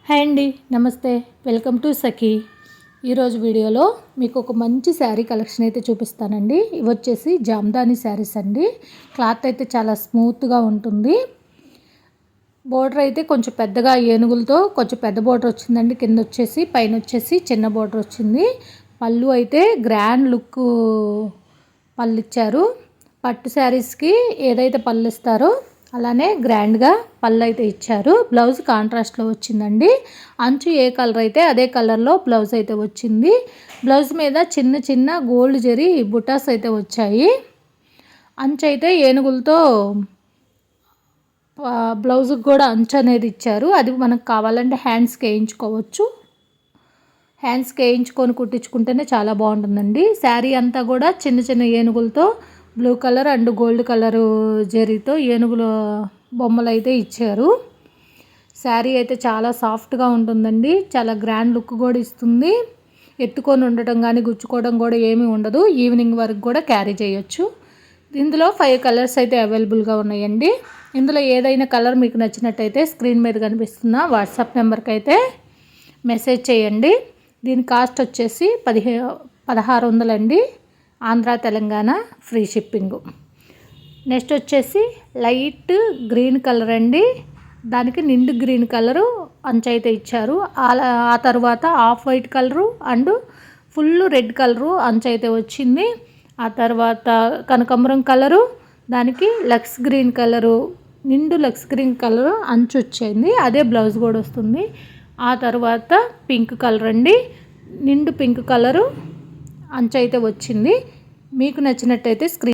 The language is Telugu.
హాయ్ అండి, నమస్తే. వెల్కమ్ టు సఖీ. ఈరోజు వీడియోలో మీకు ఒక మంచి శారీ కలెక్షన్ అయితే చూపిస్తానండి. ఇవి వచ్చేసి జామ్దాని శారీస్ అండి. క్లాత్ అయితే చాలా స్మూత్గా ఉంటుంది. బోర్డర్ అయితే కొంచెం పెద్దగా ఏనుగులతో కొంచెం పెద్ద బోర్డర్ వచ్చిందండి. కింద వచ్చేసి పైన వచ్చేసి చిన్న బోర్డర్ వచ్చింది. పళ్ళు అయితే గ్రాండ్ లుక్ పళ్ళు ఇచ్చారు. పట్టు శారీస్కి ఏదైతే పళ్ళు ఇస్తారో అలానే గ్రాండ్గా పళ్ళు అయితే ఇచ్చారు. బ్లౌజ్ కాంట్రాస్ట్లో వచ్చిందండి. అంచు ఏ కలర్ అయితే అదే కలర్లో బ్లౌజ్ అయితే వచ్చింది. బ్లౌజ్ మీద చిన్న చిన్న గోల్డ్ జరీ బుటాస్ అయితే వచ్చాయి. అంచు అయితే ఏనుగులతో బ్లౌజ్కి కూడా అంచు అనేది ఇచ్చారు. అది మనకు కావాలంటే హ్యాండ్స్కి వేయించుకోవచ్చు. హ్యాండ్స్కి వేయించుకొని కుట్టించుకుంటేనే చాలా బాగుంటుందండి. శారీ అంతా కూడా చిన్న చిన్న ఏనుగులతో blue colour and gold colour జరీతో ఏనుగుల బొమ్మలు అయితే ఇచ్చారు. శారీ అయితే చాలా సాఫ్ట్గా ఉంటుందండి. చాలా గ్రాండ్ లుక్ కూడా ఇస్తుంది. ఎత్తుకొని ఉండటం కానీ గుచ్చుకోవడం కూడా ఏమీ ఉండదు. ఈవినింగ్ వరకు కూడా క్యారీ చేయొచ్చు. ఇందులో 5 కలర్స్ అయితే అవైలబుల్గా ఉన్నాయండి. ఇందులో ఏదైనా కలర్ మీకు నచ్చినట్టయితే స్క్రీన్ మీద కనిపిస్తున్న వాట్సాప్ నెంబర్కి అయితే మెసేజ్ చేయండి. దీని కాస్ట్ వచ్చేసి 1600 అండి. Andhra Telangana free shipping. Next వచ్చేసి లైట్ గ్రీన్ కలర్ అండి. దానికి నిండు గ్రీన్ కలరు అంచు అయితే ఇచ్చారు. ఆ తర్వాత off white colour and full red colour అంచు అయితే వచ్చింది. ఆ తర్వాత కనకాంబరం కలరు, దానికి లక్స్ గ్రీన్ కలరు, నిండు లక్స్ గ్రీన్ కలరు అంచు వచ్చింది. అదే బ్లౌజ్ కూడా వస్తుంది. ఆ తర్వాత పింక్ కలర్ అండి. నిండు పింక్ కలరు అంచు అయితే వచ్చింది. మీకు నచ్చినట్టయితే స్క్రీన్